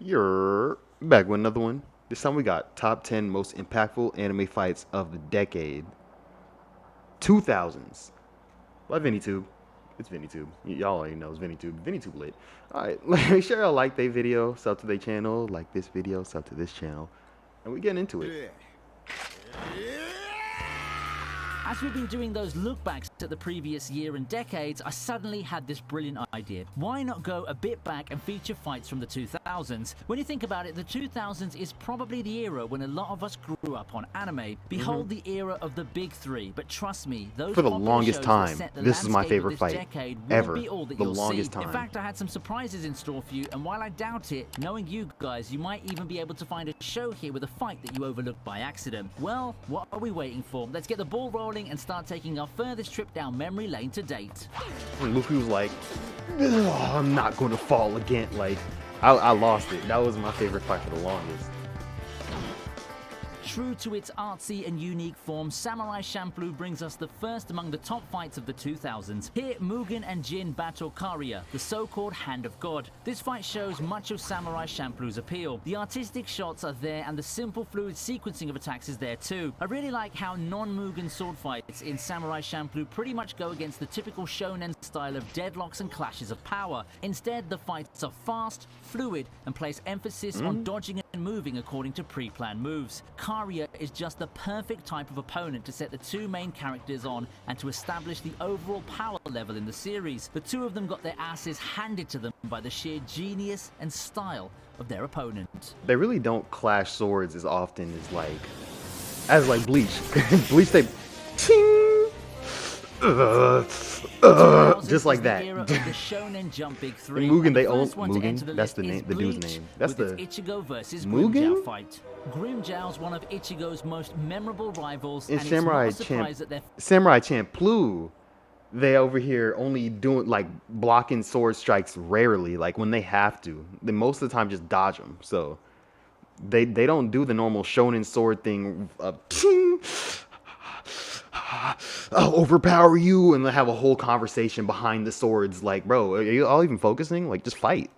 You're back with another one. This time we got top 10 most impactful anime fights of the decade. 2000s. By VinnyTube. It's VinnyTube. Y'all already know it's VinnyTube. VinnyTube lit. Alright, make sure y'all like their video, sub to their channel, like this video, sub to this channel. And we getting into it. As we've been doing those look-backs at the previous year and decades, I suddenly had this brilliant idea. Why not go a bit back and feature fights from the 2000s? When you think about it, the 2000s is probably the era when a lot of us grew up on anime. Behold the era of the big three, but trust me, those For the popular longest shows time, that set the this is my landscape of favorite this fight decade won't ever. be all that The you'll longest see. time. In fact, I had some surprises in store for you, and while I doubt it, knowing you guys, you might even be able to find a show here with a fight that you overlooked by accident. Well, what are we waiting for? Let's get the ball rolling and start taking our furthest trip down memory lane to date. And Luffy was like, "Ugh, I'm not going to fall again." Like, I lost it. That was my favorite fight for the longest. True to its artsy and unique form, Samurai Champloo brings us the first among the top fights of the 2000s. Here, Mugen and Jin battle Karia, the so-called Hand of God. This fight shows much of Samurai Champloo's appeal. The artistic shots are there and the simple fluid sequencing of attacks is there too. I really like how non-Mugen sword fights in Samurai Champloo pretty much go against the typical shonen style of deadlocks and clashes of power. Instead, the fights are fast, fluid, and place emphasis on dodging and moving according to pre-planned moves. Karia is just the perfect type of opponent to set the two main characters on and to establish the overall power level in the series. The two of them got their asses handed to them by the sheer genius and style of their opponent. They really don't clash swords as often as Bleach. Bleach, they ting, just like that. Era of the Shonen Jump Big Three. In Mugen, And they the own first one to enter Mugen. the That's list the is name, the dude's Bleach, name. That's with the its Ichigo versus Mugen? Grimmjow fight. Grimmjow's one of Ichigo's most memorable rivals, in and Samurai it's not a surprise that they're Samurai Champloo. They over here only doing like blocking sword strikes rarely, like when they have to. They most of the time just dodge them. So they don't do the normal shonen sword thing of ting, I'll overpower you, and they have a whole conversation behind the swords. Like, bro, are you all even focusing? Like, just fight.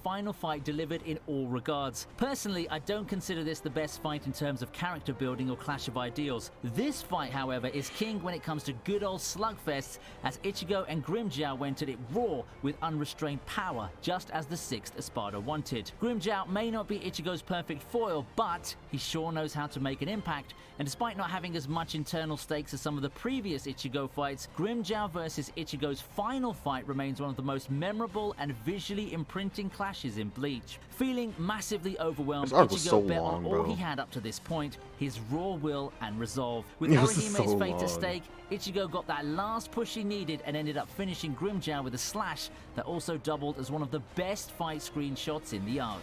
final fight delivered in all regards. Personally, I don't consider this the best fight in terms of character building or clash of ideals. This fight, however, is king when it comes to good old slugfests, as Ichigo and Grimmjow went at it raw with unrestrained power, just as the 6th Espada wanted. Grimmjow may not be Ichigo's perfect foil, but he sure knows how to make an impact, and despite not having as much internal stakes as some of the previous Ichigo fights, Grimmjow versus Ichigo's final fight remains one of the most memorable and visually imprinting clashes in Bleach. Feeling massively overwhelmed, This arc was Ichigo so bet long, on all bro. he had up to this point, his raw will and resolve. With It was Orihime's so fate long. at stake, Ichigo got that last push he needed and ended up finishing Grimmjow with a slash that also doubled as one of the best fight screenshots in the arc.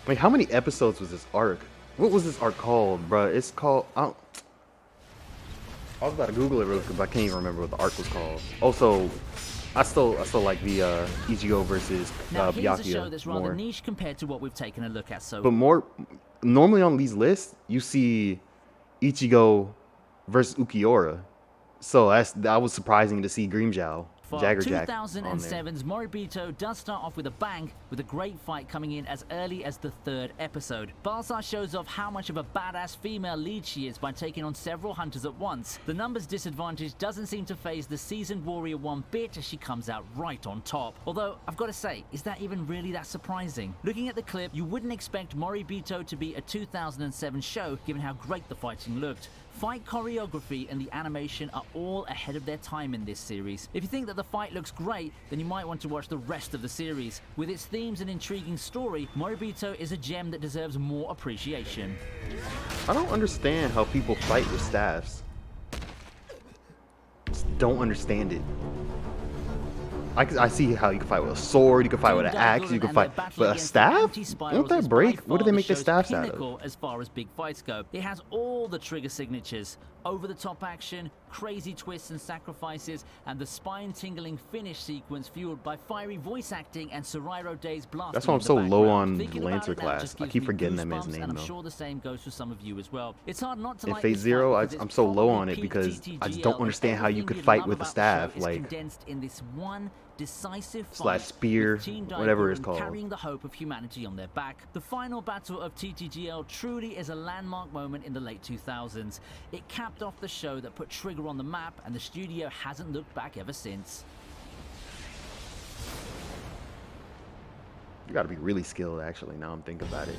Like, how many episodes was this arc? What was this arc called, bruh? It's called. I was about to Google it real quick, but I can't even remember what the arc was called. Also, I still like the Ichigo versus Now, here's a show Byakuya that's rather more. niche compared to what we've taken a look at so But more normally on these lists, you see Ichigo versus Ukiura. So that was surprising to see Grimmjow, far. Jaggerjack on there. 2007's Moribito does start off with a bang, with a great fight coming in as early as the 3rd episode. Balsar shows off how much of a badass female lead she is by taking on several hunters at once. The numbers disadvantage doesn't seem to phase the seasoned warrior one bit, as she comes out right on top. Although, I've got to say, is that even really that surprising? Looking at the clip, you wouldn't expect Moribito to be a 2007 show, given how great the fighting looked. Fight choreography and the animation are all ahead of their time in this series. If you think that the fight looks great, then you might want to watch the rest of the series. With its themes and intriguing story, Moribito is a gem that deserves more appreciation. I don't understand how people fight with staffs. Just don't understand it. I see how you can fight with a sword, you can fight with an axe, you can fight, but a staff? Won't that break? What do they make the staffs out of? As far as big fights go, it has all the trigger signatures: over-the-top action, crazy twists and sacrifices, and the spine-tingling finish sequence fueled by fiery voice acting and Surairo Day's blasting. That's why I'm in the so low background. on Thinking about Lancer it now class. just I gives keep me forgetting that man's goosebumps, name, and I'm though. sure the same goes for some of you as well. It's hard not to In like Phase this Zero, fight because I'm it's so low probably on it peak because I just TTGL, don't and understand how you everything could we fight love with a about the staff. show is Like, condensed in this one decisive fight slash spear, with Team whatever it's Daiguren called. carrying the hope of humanity on their back. The final battle of TTGL truly is a landmark moment in the late 2000s. It capped off the show that put Trigger on the map, and the studio hasn't looked back ever since. You gotta be really skilled, actually, now I'm thinking about it.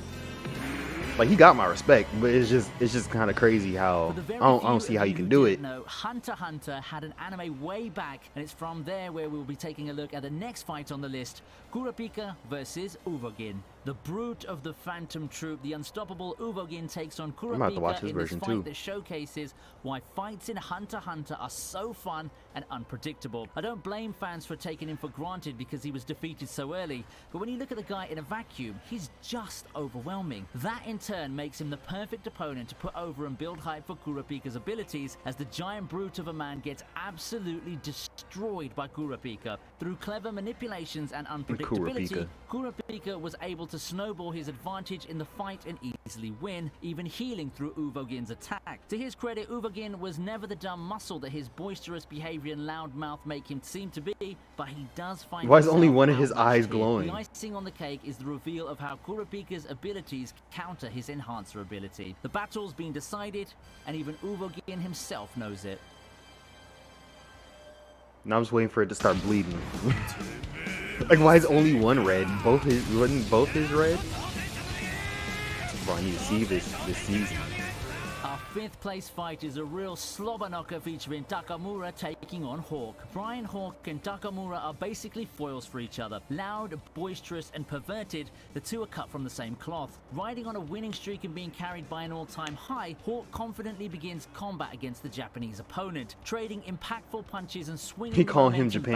Like, he got my respect, but it's just kind of crazy how I don't see how you can do it. No, Hunter x Hunter had an anime way back, and it's from there where we'll be taking a look at the next fight on the list, Kurapika versus Uvogin. The brute of the Phantom Troop, the unstoppable Uvogin, takes on Kurapika in this fight that showcases why fights in Hunter x Hunter are so fun and unpredictable. I don't blame fans for taking him for granted because he was defeated so early, but when you look at the guy in a vacuum, he's just overwhelming. That in turn makes him the perfect opponent to put over and build hype for Kurapika's abilities, as the giant brute of a man gets absolutely destroyed by Kurapika. Through clever manipulations and unpredictability, Kurapika was able to snowball his advantage in the fight and easily win, even healing through Uvogin's attack. To his credit, Uvogin was never the dumb muscle that his boisterous behavior and loud mouth make him seem to be, but he does find Why is only one of his eyes glowing? The icing on the cake is the reveal of how Kurapika's abilities counter his enhancer ability. The battle's been decided, and even Uvogin himself knows it. Now I'm just waiting for it to start bleeding. Like, why is only one red? Wasn't both his red? Bro, I need to see this season. Our fifth place fight is a real slobber knocker featuring Takamura taking on Hawk. Brian Hawk and Takamura are basically foils for each other. Loud, boisterous, and perverted, the two are cut from the same cloth. Riding on a winning streak and being carried by an all-time high, Hawk confidently begins combat against the Japanese opponent, trading impactful punches and swinging back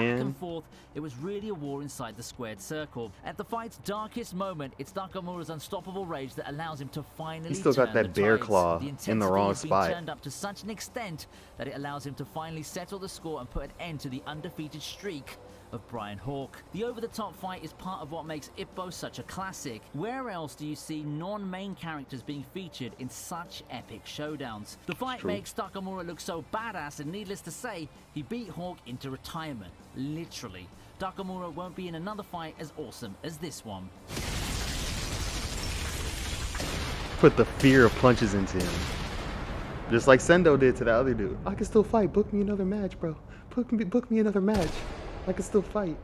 and forth. It was really a war inside the squared circle. At the fight's darkest moment, it's Takamura's unstoppable rage that allows him to finally He still got that bear claw in the wrong spot. Turned up to such an extent that it allows him to finally settle the score and put an end to the undefeated streak of Brian Hawk. The over-the-top fight is part of what makes Ippo such a classic. Where else do you see non-main characters being featured in such epic showdowns? The fight makes Takamura look so badass, and needless to say, he beat Hawk into retirement. Literally. Takamura won't be in another fight as awesome as this one. Put the fear of punches into him. Just like Sendo did to the other dude. I can still fight. Book me another match, bro. Book me another match. I can still fight.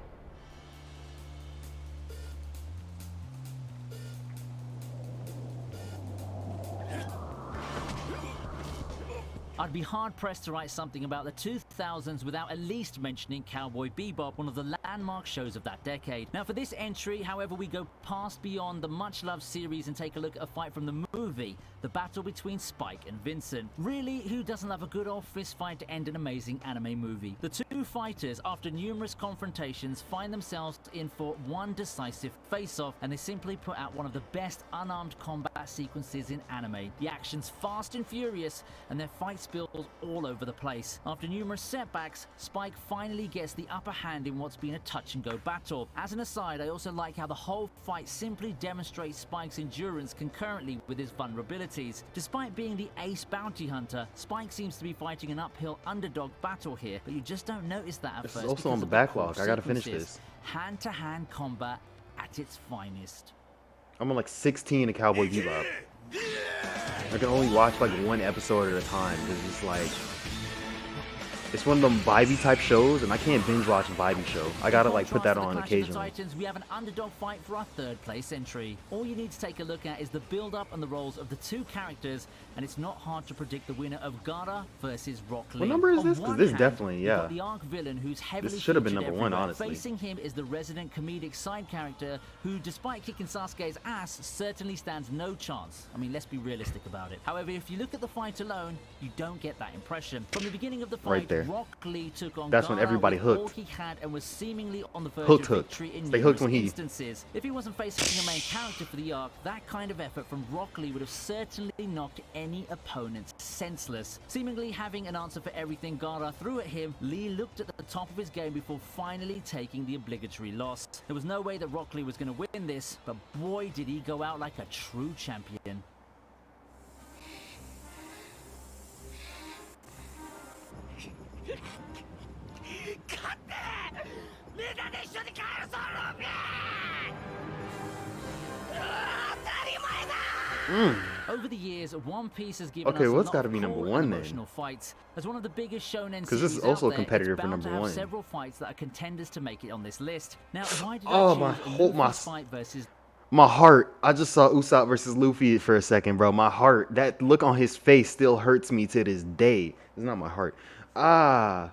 I'd be hard-pressed to write something about the 2000s without at least mentioning Cowboy Bebop, one of the landmark shows of that decade. Now for this entry, however, we go past beyond the much-loved series and take a look at a fight from the movie, the battle between Spike and Vincent. Really, who doesn't love a good old fist fight to end an amazing anime movie? The two fighters, after numerous confrontations, find themselves in for one decisive face-off, and they simply put out one of the best unarmed combat sequences in anime. The action's fast and furious, and their fights spills all over the place. After numerous setbacks, Spike finally gets the upper hand in what's been a touch-and-go battle. As an aside, I also like how the whole fight simply demonstrates Spike's endurance concurrently with his vulnerabilities. Despite being the ace bounty hunter, Spike seems to be fighting an uphill underdog battle here, but you just don't notice that at first. This is also on the backlog. I gotta finish this. Hand-to-hand combat at its finest. I'm on like 16 of Cowboy Bebop. I can only watch like one episode at a time because it's like, it's one of them vibey type shows, and I can't binge watch a vibey show. I gotta like put that on occasionally. Titans, we have an underdog fight for our third place entry. All you need to take a look at is the build-up and the roles of the two characters, and it's not hard to predict the winner of Gara versus Rock Lee. What number is this? Because this definitely, yeah. The arc villain who's heavily this should have been featured number one, everywhere. honestly. Facing him is the resident comedic side character who, despite kicking Sasuke's ass, certainly stands no chance. I mean, let's be realistic about it. However, if you look at the fight alone, you don't get that impression. From the beginning of the fight, right there. Rock Lee took on That's when Gara everybody with hooked. all he had and was seemingly on the verge Hooked. of victory in They hooked numerous when he instances. If he wasn't facing a main character for the arc, that kind of effort from Rock Lee would have certainly knocked any opponent senseless. Seemingly having an answer for everything Gara threw at him, Lee looked at the top of his game before finally taking the obligatory loss. There was no way that Rock Lee was going to win this, but boy did he go out like a true champion. Over the years, One Piece has given Okay, us a well, it's lot got to of be number cool and one then. emotional fights. As one of the biggest shonen Because this is series out also a there, it's competitor for bound to number have one. several fights that are contenders to make it on this list. Now, why did I Oh, choose Luffy's fight versus my heart. I just saw Usopp versus Luffy for a second, bro. My heart. That look on his face still hurts me to this day. It's not my heart. Ah.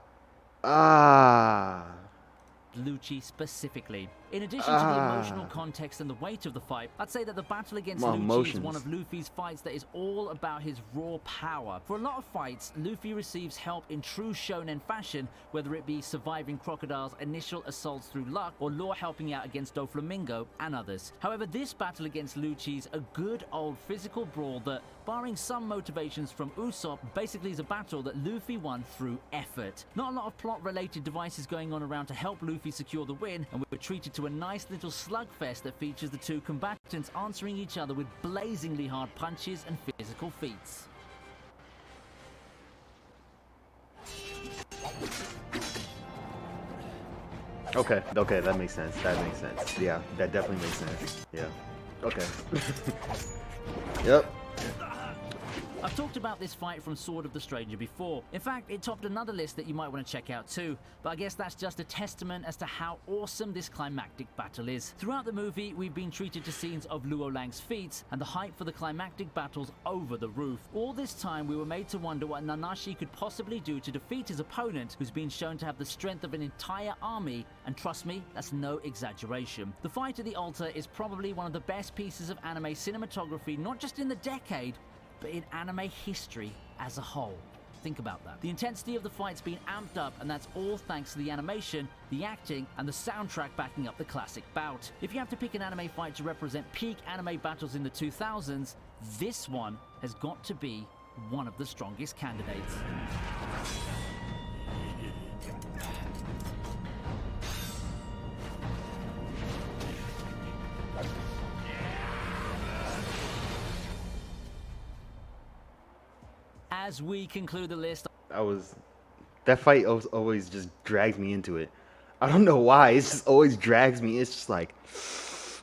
Ah. Lucci specifically? In addition to the emotional Ah. context and the weight of the fight, I'd say that the battle against My Lucci is one emotions. of Luffy's fights that is all about his raw power. For a lot of fights, Luffy receives help in true shonen fashion, whether it be surviving Crocodile's initial assaults through luck or Law helping out against Doflamingo and others. However, this battle against Lucci's a good old physical brawl that, barring some motivations from Usopp, basically is a battle that Luffy won through effort. Not a lot of plot-related devices going on around to help Luffy secure the win, and we're treated to a nice little slugfest that features the two combatants answering each other with blazingly hard punches and physical feats. Okay, that makes sense. That makes sense. Yeah, that definitely makes sense. Yeah. Okay. Yep. I've talked about this fight from Sword of the Stranger before. In fact, it topped another list that you might want to check out too. But I guess that's just a testament as to how awesome this climactic battle is. Throughout the movie, we've been treated to scenes of Luo Lang's feats, and the hype for the climactic battle's over the roof. All this time, we were made to wonder what Nanashi could possibly do to defeat his opponent, who's been shown to have the strength of an entire army, and trust me, that's no exaggeration. The fight at the altar is probably one of the best pieces of anime cinematography, not just in the decade, but in anime history as a whole. Think about that. The intensity of the fight's been amped up, and that's all thanks to the animation, the acting, and the soundtrack backing up the classic bout. If you have to pick an anime fight to represent peak anime battles in the 2000s, this one has got to be one of the strongest candidates. As we conclude the list, That fight always just drags me into it. I don't know why. It just always drags me. It's just like,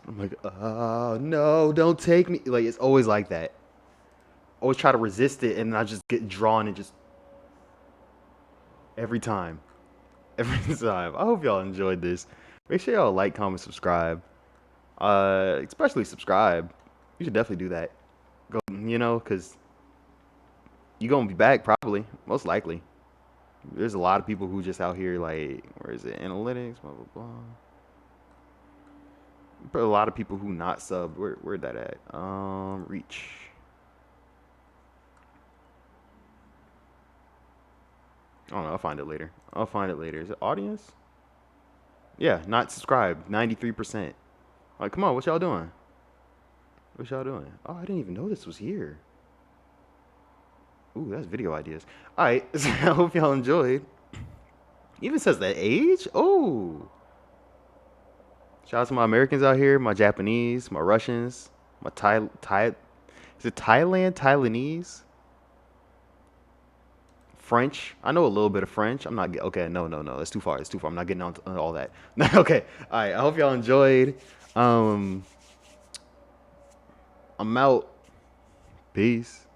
I'm like, oh no, don't take me. Like, it's always like that. Always try to resist it, and I just get drawn and just every time. Every time. I hope y'all enjoyed this. Make sure y'all like, comment, subscribe. Especially subscribe. You should definitely do that. Because you're going to be back probably, most likely. There's a lot of people who just out here like, where is it? Analytics, blah, blah, blah. But a lot of people who not subbed, where'd that at? Reach. I don't know. I'll find it later. Is it audience? Yeah, not subscribed. 93%. Like, come on, what y'all doing? Oh, I didn't even know this was here. Ooh, that's video ideas. All right, so I hope y'all enjoyed. Even says the age. Oh, shout out to my Americans out here, my Japanese, my Russians, my Is it Taiwanese, French? I know a little bit of French. I'm not okay. No, that's too far. I'm not getting on to all that. Okay. All right. I hope y'all enjoyed. Um, I'm out. Peace.